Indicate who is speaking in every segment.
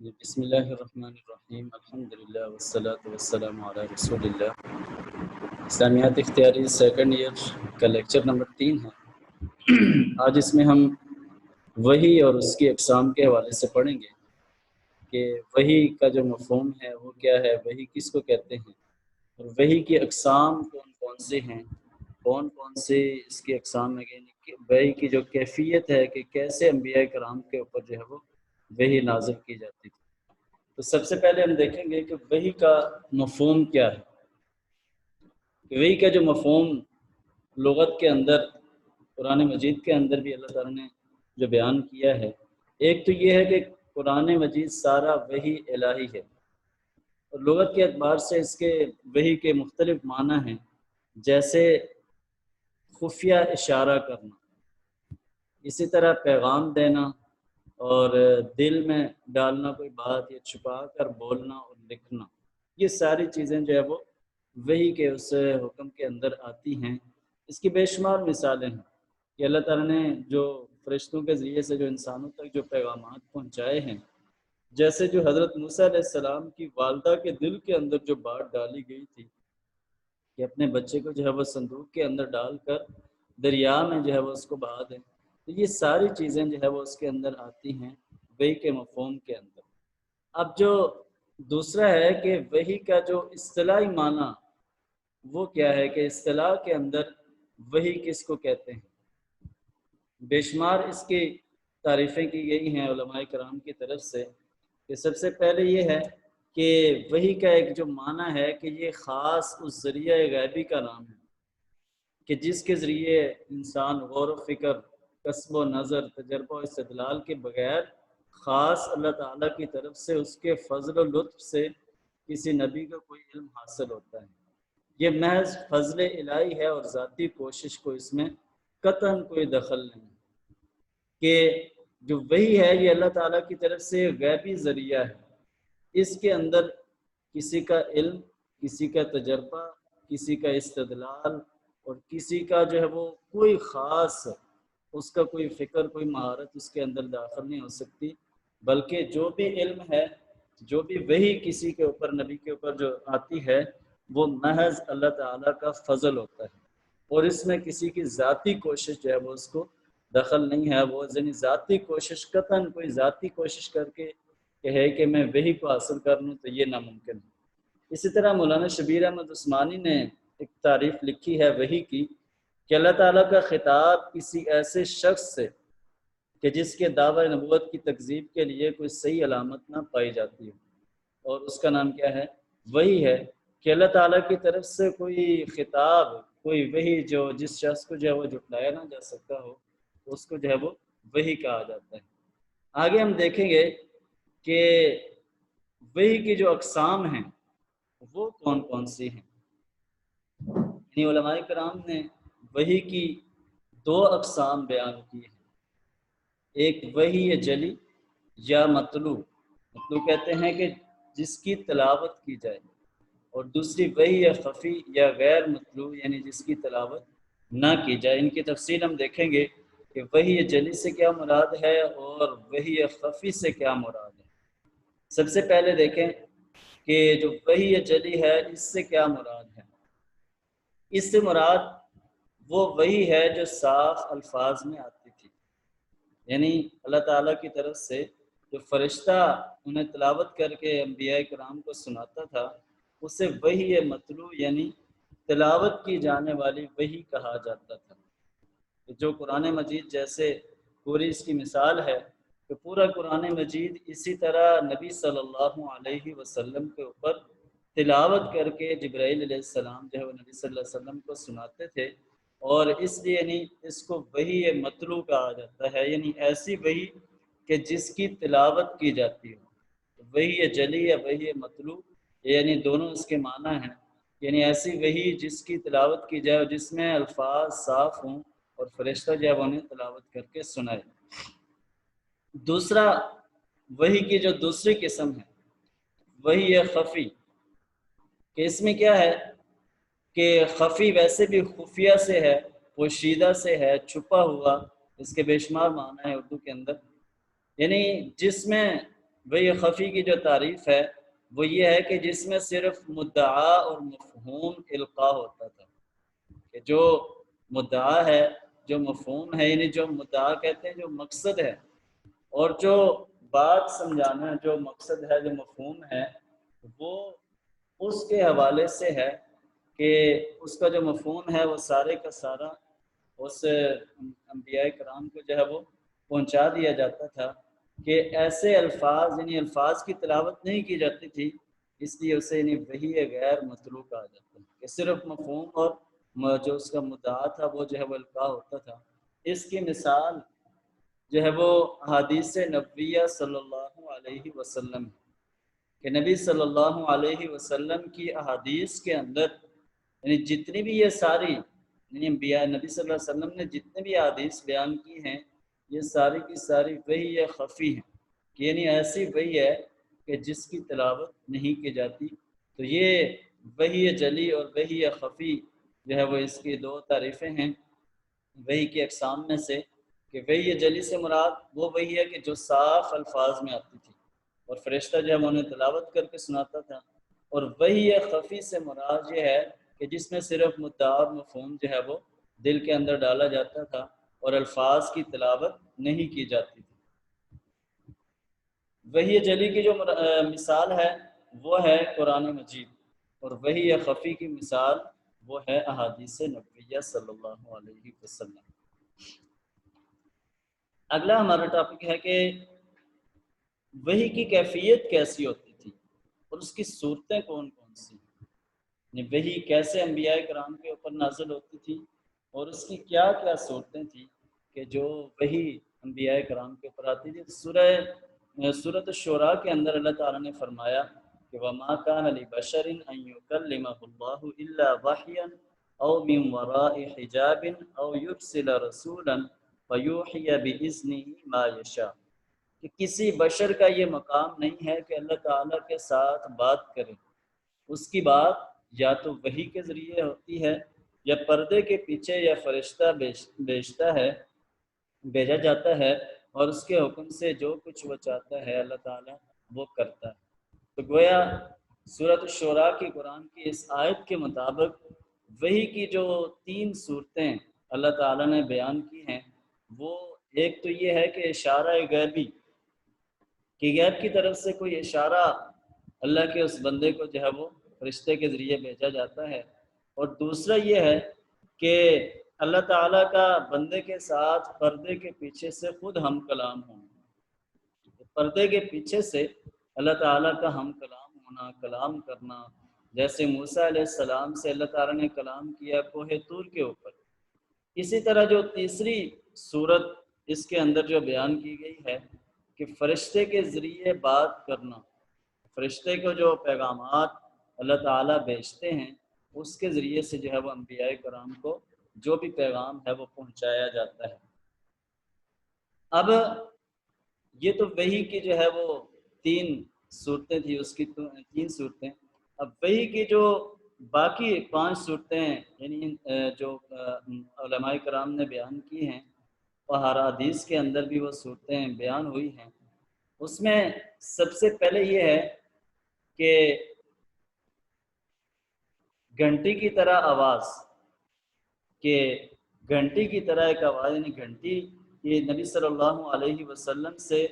Speaker 1: بسم اللہ الرحمن الرحیم الحمدللہ والصلاة والسلام علی رسول اللہ۔ اسلامیات اختیاری سیکنڈ ایئر کا لیکچر نمبر 3 ہے۔ آج اس میں ہم وحی اور اس کی اقسام کے حوالے سے پڑھیں گے کہ وحی کا جو مفہوم ہے وہ کیا ہے، وحی کس کو کہتے ہیں، اور وحی کی اقسام کون کون سے ہیں، کون کون سے اس کی اقسام ہیں، یعنی کہ وحی کی جو کیفیت ہے کہ کیسے انبیاء کرام کے اوپر جو ہے وہ وحی نازل کی جاتی تھی۔ تو سب سے پہلے ہم دیکھیں گے کہ وحی کا مفہوم کیا ہے۔ وحی کا جو مفہوم لغت کے اندر، قرآن مجید کے اندر بھی اللہ تعالیٰ نے جو بیان کیا ہے، ایک تو یہ ہے کہ قرآن مجید سارا وحی الہی ہے، اور لغت کے اعتبار سے اس کے وحی کے مختلف معنی ہیں، جیسے خفیہ اشارہ کرنا، اسی طرح پیغام دینا، اور دل میں ڈالنا کوئی بات، یا چھپا کر بولنا اور لکھنا، یہ ساری چیزیں جو ہے وہ وحی کے اس حکم کے اندر آتی ہیں۔ اس کی بے شمار مثالیں ہیں کہ اللہ تعالیٰ نے جو فرشتوں کے ذریعے سے جو انسانوں تک جو پیغامات پہنچائے ہیں، جیسے جو حضرت موسیٰ علیہ السلام کی والدہ کے دل کے اندر جو بات ڈالی گئی تھی کہ اپنے بچے کو جو ہے وہ صندوق کے اندر ڈال کر دریا میں جو ہے وہ اس کو بہا دیں، تو یہ ساری چیزیں جو ہے وہ اس کے اندر آتی ہیں وحی کے مفہوم کے اندر۔ اب جو دوسرا ہے کہ وحی کا جو اصطلاحی معنی وہ کیا ہے، کہ اصطلاح کے اندر وحی کس کو کہتے ہیں۔ بے شمار اس کی تعریفیں کی گئی ہیں علماء کرام کی طرف سے، کہ سب سے پہلے یہ ہے کہ وحی کا ایک جو معنی ہے کہ یہ خاص اس ذریعہ غیبی کا نام ہے کہ جس کے ذریعے انسان غور و فکر، کسب و نظر، تجربہ و استدلال کے بغیر خاص اللہ تعالیٰ کی طرف سے اس کے فضل و لطف سے کسی نبی کو کوئی علم حاصل ہوتا ہے۔ یہ محض فضل الہی ہے، اور ذاتی کوشش کو اس میں قطعاً کوئی دخل نہیں، کہ جو وحی ہے یہ اللہ تعالیٰ کی طرف سے غیبی ذریعہ ہے، اس کے اندر کسی کا علم، کسی کا تجربہ، کسی کا استدلال، اور کسی کا جو ہے وہ کوئی خاص اس کا کوئی فکر، کوئی مہارت اس کے اندر داخل نہیں ہو سکتی، بلکہ جو بھی علم ہے، جو بھی وحی کسی کے اوپر، نبی کے اوپر جو آتی ہے، وہ محض اللہ تعالیٰ کا فضل ہوتا ہے، اور اس میں کسی کی ذاتی کوشش جو ہے وہ اس کو دخل نہیں ہے۔ وہ یعنی ذاتی کوشش، قطعاً کوئی ذاتی کوشش کر کے کہے کہ میں وحی کو حاصل کر لوں، تو یہ ناممکن ہے۔ اسی طرح مولانا شبیر احمد عثمانی نے ایک تعریف لکھی ہے وحی کی، کہ اللہ تعالیٰ کا خطاب کسی ایسے شخص سے کہ جس کے دعوی نبوت کی تکذیب کے لیے کوئی صحیح علامت نہ پائی جاتی ہو، اور اس کا نام کیا ہے، وحی ہے، کہ اللہ تعالیٰ کی طرف سے کوئی خطاب، کوئی وحی جو جس شخص کو جو ہے وہ جھٹلایا نہ جا سکتا ہو، اس کو جو ہے وہ وحی کہا جاتا ہے۔ آگے ہم دیکھیں گے کہ وحی کی جو اقسام ہیں وہ کون کون سی ہیں۔ یعنی علماء کرام نے وحی کی 2 اقسام بیان کی ہیں، ایک وحی جلی یا مطلوع، مطلوع کہتے ہیں کہ جس کی تلاوت کی جائے، اور دوسری وحی خفی یا غیر مطلوع، یعنی جس کی تلاوت نہ کی جائے۔ ان کی تفصیل ہم دیکھیں گے کہ وحی جلی سے کیا مراد ہے اور وحی خفی سے کیا مراد ہے۔ سب سے پہلے دیکھیں کہ جو وحی جلی ہے اس سے کیا مراد ہے۔ اس سے مراد وہ وحی ہے جو صاف الفاظ میں آتی تھی، یعنی اللہ تعالیٰ کی طرف سے جو فرشتہ انہیں تلاوت کر کے انبیاء کرام کو سناتا تھا، اسے وحی مطلوع یعنی تلاوت کی جانے والی وحی کہا جاتا تھا۔ جو قرآن مجید جیسے پوری اس کی مثال ہے کہ پورا قرآن مجید اسی طرح نبی صلی اللہ علیہ وسلم کے اوپر تلاوت کر کے جبرائیل علیہ السلام جو ہے وہ نبی صلی اللہ علیہ وسلم کو سناتے تھے، اور اس لیے یعنی اس کو وحی مطلوع کہا جاتا ہے، یعنی ایسی وحی کہ جس کی تلاوت کی جاتی ہو۔ وحی جلی یا وحی مطلوع، یعنی دونوں اس کے معنی ہیں، یعنی ایسی وحی جس کی تلاوت کی جائے اور جس میں الفاظ صاف ہوں، اور فرشتہ جو ہے وہ انہیں تلاوت کر کے سنائے۔ دوسرا وحی کی جو دوسری قسم ہے وحی خفی، کہ اس میں کیا ہے کہ خفی ویسے بھی خفیہ سے ہے، پوشیدہ سے ہے، چھپا ہوا، اس کے بے شمار معنی ہے اردو کے اندر، یعنی جس میں وحی خفی کی جو تعریف ہے وہ یہ ہے کہ جس میں صرف مدعا اور مفہوم القاء ہوتا تھا، کہ جو مدعا ہے، جو مفہوم ہے، یعنی جو مدعا کہتے ہیں جو مقصد ہے، اور جو بات سمجھانا جو مقصد ہے، جو مفہوم ہے، وہ اس کے حوالے سے ہے کہ اس کا جو مفہوم ہے وہ سارے کا سارا اس انبیاء کرام کو جو ہے وہ پہنچا دیا جاتا تھا، کہ ایسے الفاظ یعنی الفاظ کی تلاوت نہیں کی جاتی تھی، اس لیے اسے یعنی وحی غیر مطلوع کہا جاتا ہے، کہ صرف مفہوم اور جو اس کا مدعا تھا وہ جو ہے وہ القاء ہوتا تھا۔ اس کی مثال جو ہے وہ احادیث نبویہ صلی اللہ علیہ وسلم، کہ نبی صلی اللہ علیہ وسلم کی احادیث کے اندر یعنی جتنی بھی یہ ساری یعنی انبیاء نبی صلی اللہ علیہ وسلم نے جتنی بھی احادیث بیان کی ہیں، یہ ساری کی ساری وحی خفی ہیں، کہ یعنی ایسی وحی ہے کہ جس کی تلاوت نہیں کی جاتی۔ تو یہ وحی جلی اور وحی خفی جو ہے وہ اس کی دو تعریفیں ہیں وحی کی اقسام میں سے، کہ وحی جلی سے مراد وہ وحی ہے کہ جو صاف الفاظ میں آتی تھی اور فرشتہ جو ہے انہیں تلاوت کر کے سناتا تھا، اور وحی خفی سے مراد یہ ہے کہ جس میں صرف مدعا اور مفہوم جو ہے وہ دل کے اندر ڈالا جاتا تھا اور الفاظ کی تلاوت نہیں کی جاتی تھی۔ وحی جلی کی جو مثال ہے وہ ہے قرآن مجید، اور وحی خفی کی مثال وہ ہے احادیث نبویہ صلی اللہ علیہ وسلم۔ اگلا ہمارا ٹاپک ہے کہ وحی کی کیفیت کیسی ہوتی تھی اور اس کی صورتیں کون کون سی، یعنی وحی کیسے انبیاء کرام کے اوپر نازل ہوتی تھی اور اس کی کیا کیا صورتیں تھیں کہ جو وحی انبیاء کرام کے اوپر آتی تھی۔ سورۃ الشعراء کے اندر اللہ تعالیٰ نے فرمایا کہ وَمَا كَانَ لِبَشَرٍ أَن يُكَلِّمَهُ اللَّهُ إِلَّا وَحْيًا أَوْ مِن وَرَاءِ حِجَابٍ أَوْ يُرْسِلَ رَسُولًا فَيُوحِيَ بِإِذْنِهِ مَا يَشَاءُ، کہ کسی بشر کا یہ مقام نہیں ہے کہ اللہ تعالیٰ کے ساتھ بات کرے، اس کی بات یا تو وحی کے ذریعے ہوتی ہے یا پردے کے پیچھے یا فرشتہ بھیجا جاتا ہے، اور اس کے حکم سے جو کچھ وہ چاہتا ہے اللہ تعالیٰ وہ کرتا ہے۔ تو گویا سورۃ الشعراء کی قرآن کی اس آیت کے مطابق وحی کی جو 3 صورتیں اللہ تعالیٰ نے بیان کی ہیں، وہ ایک تو یہ ہے کہ اشارہ غیبی، کہ غیب کی طرف سے کوئی اشارہ اللہ کے اس بندے کو جو ہے وہ فرشتے کے ذریعے بھیجا جاتا ہے، اور دوسرا یہ ہے کہ اللہ تعالیٰ کا بندے کے ساتھ پردے کے پیچھے سے خود ہم کلام ہونا، پردے کے پیچھے سے اللہ تعالیٰ کا ہم کلام ہونا، کلام کرنا، جیسے موسیٰ علیہ السلام سے اللہ تعالیٰ نے کلام کیا کوہ طور کے اوپر۔ اسی طرح جو تیسری صورت اس کے اندر جو بیان کی گئی ہے کہ فرشتے کے ذریعے بات کرنا، فرشتے کو جو پیغامات اللہ تعالیٰ بھیجتے ہیں اس کے ذریعے سے جو ہے وہ انبیاء کرام کو جو بھی پیغام ہے وہ پہنچایا جاتا ہے۔ اب یہ تو وحی کی جو ہے وہ 3 صورتیں تھی، اس کی 3 صورتیں۔ اب وحی کی جو باقی 5 صورتیں یعنی جو علماء کرام نے بیان کی ہیں، اور حدیث کے اندر بھی وہ صورتیں بیان ہوئی ہیں، اس میں سب سے پہلے یہ ہے کہ گھنٹی کی طرح آواز، کہ گھنٹی کی طرح ایک آواز، یعنی گھنٹی، یہ نبی صلی اللہ علیہ وسلم سے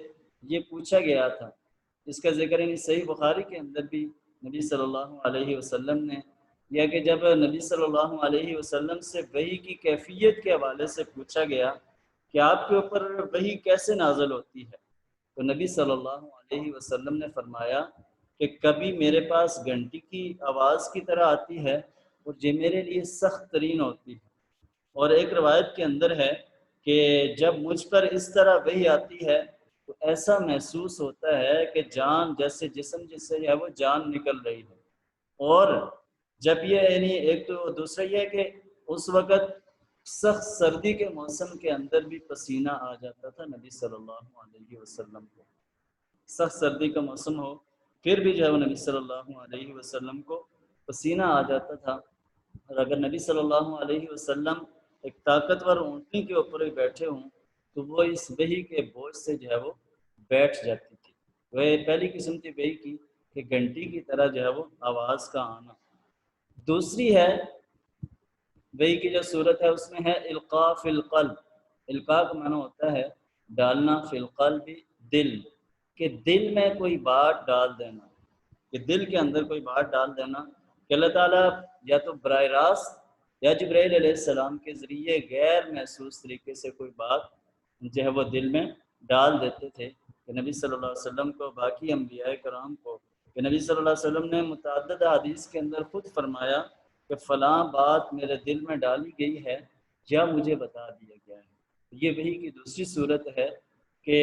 Speaker 1: یہ پوچھا گیا تھا۔ اس کا ذکر یعنی صحیح بخاری کے اندر بھی نبی صلی اللہ علیہ وسلم نے یا کہ جب نبی صلی اللہ علیہ وسلم سے وحی کی کیفیت کے حوالے سے پوچھا گیا کہ آپ کے اوپر وحی کیسے نازل ہوتی ہے، تو نبی صلی اللہ علیہ وسلم نے فرمایا کہ کبھی میرے پاس گھنٹی کی آواز کی طرح آتی ہے اور یہ میرے لیے سخت ترین ہوتی ہے، اور ایک روایت کے اندر ہے کہ جب مجھ پر اس طرح وحی آتی ہے تو ایسا محسوس ہوتا ہے کہ جان جیسے جسم جس سے ہے وہ جان نکل رہی ہے، اور جب یہ یعنی ایک تو دوسرا یہ ہے کہ اس وقت سخت سردی کے موسم کے اندر بھی پسینہ آ جاتا تھا نبی صلی اللہ علیہ وسلم کو، سخت سردی کا موسم ہو پھر بھی جو ہے وہ نبی صلی اللہ علیہ وسلم کو پسینہ آ جاتا تھا، اور اگر نبی صلی اللہ علیہ وسلم ایک طاقتور اونٹنی کے اوپر ہی بیٹھے ہوں تو وہ اس وحی کے بوجھ سے جو ہے وہ بیٹھ جاتی تھی۔ وہ پہلی قسم تھی وحی کی کہ گھنٹی کی طرح جو ہے وہ آواز کا آنا۔ دوسری ہے وحی کی جو صورت ہے اس میں ہے القاء فی القلب۔ القاء کا معنی ہوتا ہے ڈالنا، فی القلب دل، کہ دل میں کوئی بات ڈال دینا، کہ دل کے اندر کوئی بات ڈال دینا، کہ اللہ تعالیٰ یا تو براہ راست یا جبرائیل علیہ السلام کے ذریعے غیر محسوس طریقے سے کوئی بات جو ہے وہ دل میں ڈال دیتے تھے، کہ نبی صلی اللہ علیہ وسلم کو، باقی انبیاء کرام کو، کہ نبی صلی اللہ علیہ وسلم نے متعدد حدیث کے اندر خود فرمایا کہ فلاں بات میرے دل میں ڈالی گئی ہے یا مجھے بتا دیا گیا ہے۔ یہ وحی کی دوسری صورت ہے کہ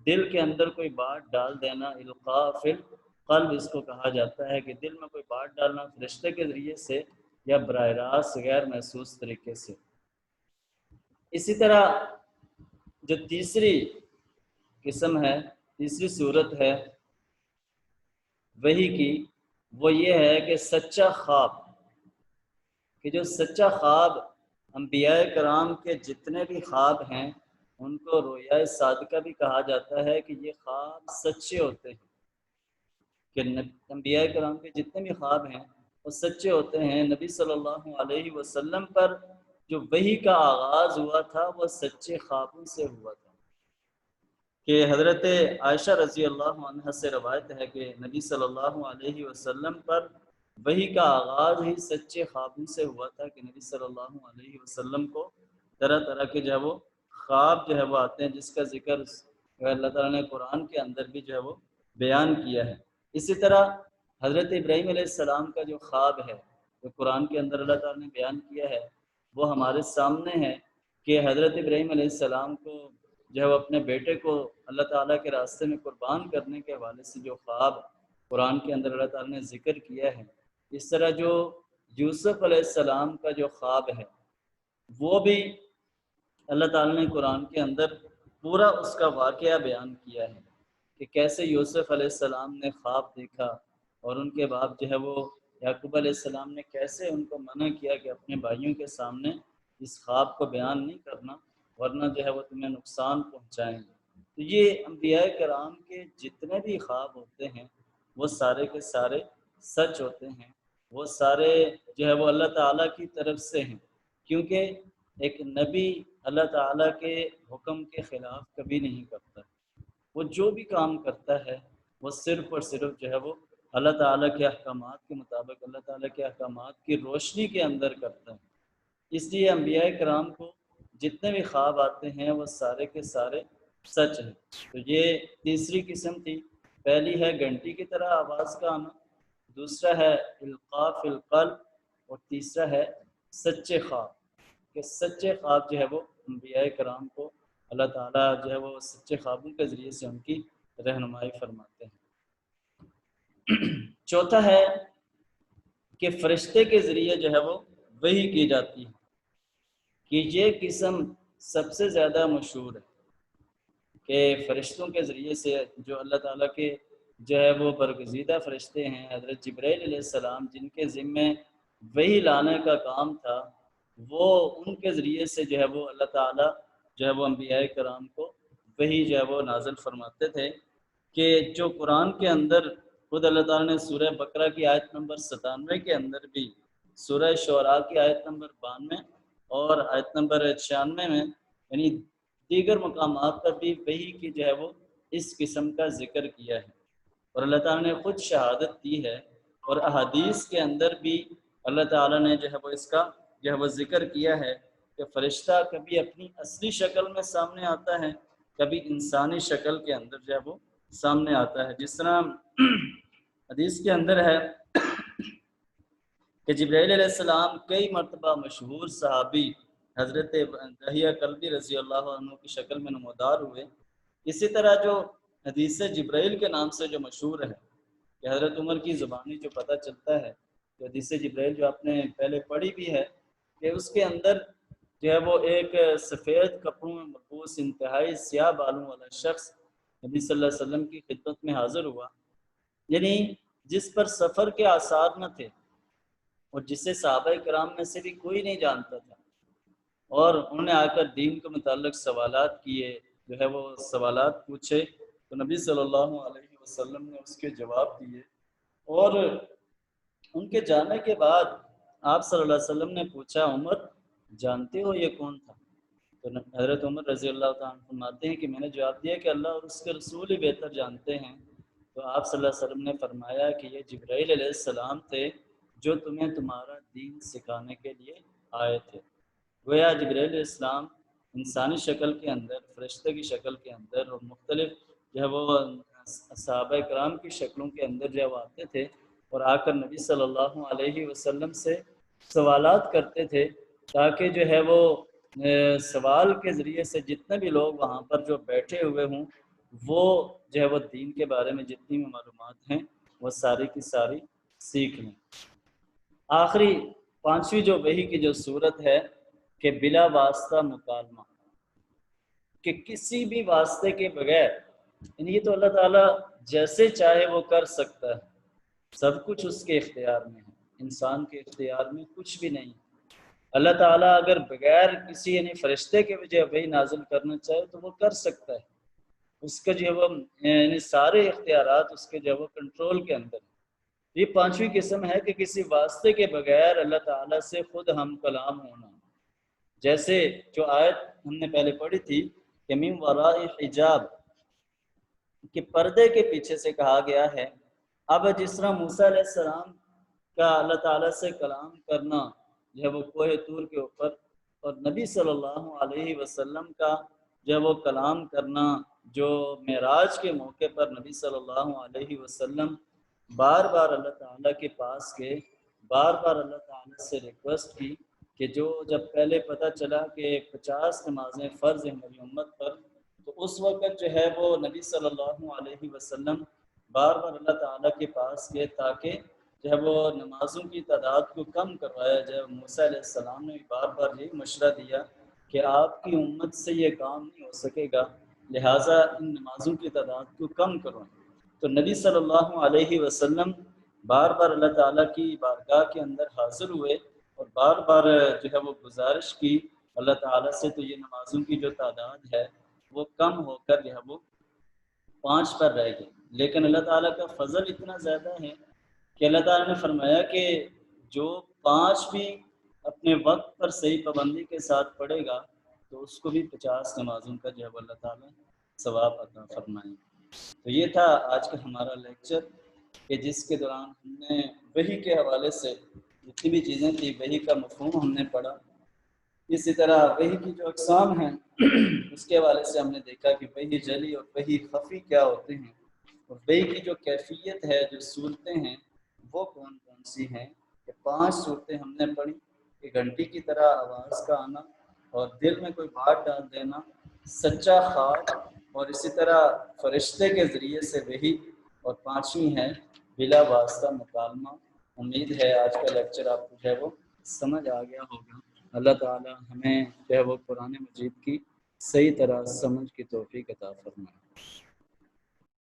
Speaker 1: دل کے اندر کوئی بات ڈال دینا، القاء فی القلب اس کو کہا جاتا ہے، کہ دل میں کوئی بات ڈالنا فرشتے کے ذریعے سے یا براہ راست غیر محسوس طریقے سے۔ اسی طرح جو تیسری قسم ہے، تیسری صورت ہے وحی کی، وہ یہ ہے کہ سچا خواب، کہ جو سچا خواب انبیاء کرام کے جتنے بھی خواب ہیں ان کو رویا صادقہ بھی کہا جاتا ہے، کہ یہ خواب سچے ہوتے ہیں، کہ انبیاء کرام کے جتنے بھی خواب ہیں وہ سچے ہوتے ہیں۔ نبی صلی اللہ علیہ وسلم پر جو وحی کا آغاز ہوا تھا وہ سچے خوابوں سے ہوا تھا، کہ حضرت عائشہ رضی اللہ عنہ سے روایت ہے کہ نبی صلی اللہ علیہ وسلم پر وحی کا آغاز ہی سچے خوابوں سے ہوا تھا، کہ نبی صلی اللہ علیہ وسلم کو طرح طرح کے جو ہے وہ خواب جو ہے وہ آتے ہیں، جس کا ذکر اللہ تعالیٰ نے قرآن کے اندر بھی جو ہے وہ بیان کیا ہے۔ اسی طرح حضرت ابراہیم علیہ السلام کا جو خواب ہے جو قرآن کے اندر اللہ تعالیٰ نے بیان کیا ہے وہ ہمارے سامنے ہے، کہ حضرت ابراہیم علیہ السلام کو جو ہے وہ اپنے بیٹے کو اللہ تعالیٰ کے راستے میں قربان کرنے کے حوالے سے جو خواب قرآن کے اندر اللہ تعالیٰ نے ذکر کیا ہے، اس طرح جو یوسف علیہ السلام کا جو خواب ہے وہ بھی اللہ تعالیٰ نے قرآن کے اندر پورا اس کا واقعہ بیان کیا ہے، کہ کیسے یوسف علیہ السلام نے خواب دیکھا اور ان کے باپ جو ہے وہ یعقوب علیہ السلام نے کیسے ان کو منع کیا کہ اپنے بھائیوں کے سامنے اس خواب کو بیان نہیں کرنا ورنہ جو ہے وہ تمہیں نقصان پہنچائیں گے۔ تو یہ انبیاء کرام کے جتنے بھی خواب ہوتے ہیں وہ سارے کے سارے سچ ہوتے ہیں، وہ سارے جو ہے وہ اللہ تعالیٰ کی طرف سے ہیں، کیونکہ ایک نبی اللہ تعالیٰ کے حکم کے خلاف کبھی نہیں کرتا، وہ جو بھی کام کرتا ہے وہ صرف اور صرف جو ہے وہ اللہ تعالیٰ کے احکامات کے مطابق، اللہ تعالیٰ کے احکامات کی روشنی کے اندر کرتا ہے۔ اس لیے انبیاء کرام کو جتنے بھی خواب آتے ہیں وہ سارے کے سارے سچ ہیں۔ تو یہ تیسری قسم تھی، پہلی ہے گھنٹی کی طرح آواز کا آنا، دوسرا ہے القاء فی القلب، اور تیسرا ہے سچے خواب، کہ سچے خواب جو ہے وہ انبیاء کرام کو اللہ تعالیٰ جو ہے وہ سچے خوابوں کے ذریعے سے ان کی رہنمائی فرماتے ہیں۔ چوتھا ہے کہ فرشتے کے ذریعے جو ہے وہ وحی کی جاتی ہے، کہ یہ قسم سب سے زیادہ مشہور ہے، کہ فرشتوں کے ذریعے سے جو اللہ تعالیٰ کے جو ہے وہ برگزیدہ فرشتے ہیں، حضرت جبرائیل علیہ السلام جن کے ذمے وحی لانے کا کام تھا، وہ ان کے ذریعے سے جو ہے وہ اللہ تعالیٰ جو ہے وہ انبیاء کرام کو وحی جو ہے وہ نازل فرماتے تھے، کہ جو قرآن کے اندر خود اللہ تعالیٰ نے سورہ بقرہ کی آیت نمبر 97 کے اندر بھی، سورہ شعراء کی آیت نمبر 92 اور آیت نمبر 96 میں، یعنی دیگر مقامات پر بھی وحی کی جو ہے وہ اس قسم کا ذکر کیا ہے، اور اللہ تعالیٰ نے خود شہادت دی ہے، اور احادیث کے اندر بھی اللہ تعالیٰ نے جو ہے وہ اس کا جو ہے وہ ذکر کیا ہے، کہ فرشتہ کبھی اپنی اصلی شکل میں سامنے آتا ہے، کبھی انسانی شکل کے اندر جو ہے وہ سامنے آتا ہے۔ جس طرح حدیث کے اندر ہے کہ جبرائیل علیہ السلام کئی مرتبہ مشہور صحابی حضرت دحیہ کلبی رضی اللہ عنہ کی شکل میں نمودار ہوئے۔ اسی طرح جو حدیث جبرائیل کے نام سے جو مشہور ہے، کہ حضرت عمر کی زبانی جو پتہ چلتا ہے کہ حدیث جبرائیل جو آپ نے پہلے پڑھی بھی ہے، کہ اس کے اندر جو ہے وہ ایک سفید کپڑوں میں ملبوس انتہائی سیاہ بالوں والا شخص نبی صلی اللہ علیہ وسلم کی خدمت میں حاضر ہوا، یعنی جس پر سفر کے آثار نہ تھے اور جسے صحابہ کرام میں سے بھی کوئی نہیں جانتا تھا، اور انہوں نے آ کر دین کے متعلق سوالات کیے، جو ہے وہ سوالات پوچھے، تو نبی صلی اللہ علیہ وسلم نے اس کے جواب دیے، اور ان کے جانے کے بعد آپ صلی اللہ علیہ وسلم نے پوچھا عمر جانتے ہو یہ کون تھا؟ تو حضرت عمر رضی اللہ تعالیٰ عنہ فرماتے ہیں کہ میں نے جواب دیا کہ اللہ اور اس کے رسول ہی بہتر جانتے ہیں۔ تو آپ صلی اللہ علیہ وسلم نے فرمایا کہ یہ جبرائیل علیہ السلام تھے جو تمہیں تمہارا دین سکھانے کے لیے آئے تھے۔ گویا جبرائیل علیہ السلام انسانی شکل کے اندر، فرشتے کی شکل کے اندر، اور مختلف جو ہے وہ صحابہ کرام کی شکلوں کے اندر جو ہے وہ آتے تھے اور آ کر نبی صلی اللہ علیہ وسلم سے سوالات کرتے تھے، تاکہ جو ہے وہ سوال کے ذریعے سے جتنے بھی لوگ وہاں پر جو بیٹھے ہوئے ہوں وہ جو ہے وہ دین کے بارے میں جتنی بھی معلومات ہیں وہ ساری کی ساری سیکھ لیں۔ آخری پانچویں جو وحی کی جو صورت ہے کہ بلا واسطہ مکالمہ، کہ کسی بھی واسطے کے بغیر، یعنی یہ تو اللہ تعالیٰ جیسے چاہے وہ کر سکتا ہے، سب کچھ اس کے اختیار میں ہے، انسان کے اختیار میں کچھ بھی نہیں۔ اللہ تعالیٰ اگر بغیر کسی یعنی فرشتے کے وجہ وحی نازل کرنا چاہے تو وہ کر سکتا ہے، اس کا جو ہے وہ یعنی سارے اختیارات اس کے جو ہے وہ کنٹرول کے اندر ہے۔ یہ پانچویں قسم ہے کہ کسی واسطے کے بغیر اللہ تعالیٰ سے خود ہم کلام ہونا، جیسے جو آیت ہم نے پہلے پڑھی تھی کہ من وراء حجاب، کہ پردے کے پیچھے سے کہا گیا ہے۔ اب جس طرح موسیٰ علیہ السلام کا اللہ تعالیٰ سے کلام کرنا جو ہے وہ کوہ طور کے اوپر، اور نبی صلی اللہ علیہ وسلم کا جو ہے وہ کلام کرنا جو معراج کے موقع پر نبی صلی اللہ علیہ وسلم بار بار اللہ تعالیٰ کے پاس گئے، بار بار اللہ تعالیٰ سے ریکویسٹ کی کہ جو جب پہلے پتہ چلا کہ 50 نمازیں فرض ہیں میری امت پر، تو اس وقت جو ہے وہ نبی صلی اللہ علیہ وسلم بار بار اللہ تعالیٰ کے پاس گئے تاکہ جو ہے وہ نمازوں کی تعداد کو کم کروایا جائے۔ موسیٰ علیہ السلام نے بار بار یہی مشورہ دیا کہ آپ کی امت سے یہ کام نہیں ہو سکے گا، لہٰذا ان نمازوں کی تعداد کو کم کرو۔ تو نبی صلی اللہ علیہ وسلم بار بار اللہ تعالیٰ کی بارگاہ کے اندر حاضر ہوئے اور بار بار جو ہے وہ گزارش کی اللہ تعالیٰ سے، تو یہ نمازوں کی جو تعداد ہے وہ کم ہو کر جو ہے وہ 5 پر رہ گئی۔ لیکن اللہ تعالیٰ کا فضل اتنا زیادہ ہے کہ اللہ تعالیٰ نے فرمایا کہ جو 5 بھی اپنے وقت پر صحیح پابندی کے ساتھ پڑھے گا تو اس کو بھی 50 نمازوں کا جو ہے وہ اللہ تعالیٰ ثواب عطا فرمائیں۔ تو یہ تھا آج کا ہمارا لیکچر کہ جس کے دوران ہم نے وحی کے حوالے سے جتنی بھی چیزیں تھیں وحی کا مفہوم ہم نے پڑھا، اسی طرح وحی کی جو اقسام ہیں اس کے حوالے سے ہم نے دیکھا کہ وحی جلی اور وحی خفی کیا ہوتے ہیں، اور وحی کی جو کیفیت ہے، جو صورتیں ہیں وہ کون کون سی ہیں۔ کہ 5 صورتیں ہم نے پڑھی کہ گھنٹی کی طرح آواز کا آنا، اور دل میں کوئی بات ڈال دینا، سچا خواب، اور اسی طرح فرشتے کے ذریعے سے وحی، اور 5ویں ہے بلا واسطہ مکالمہ۔ امید ہے آج کا لیکچر آپ کو جو ہے وہ سمجھ آ گیا ہوگا۔ اللہ تعالی ہمیں جو ہے وہ قرآن مجید کی صحیح طرح سمجھ کی توفیق عطا فرمائے۔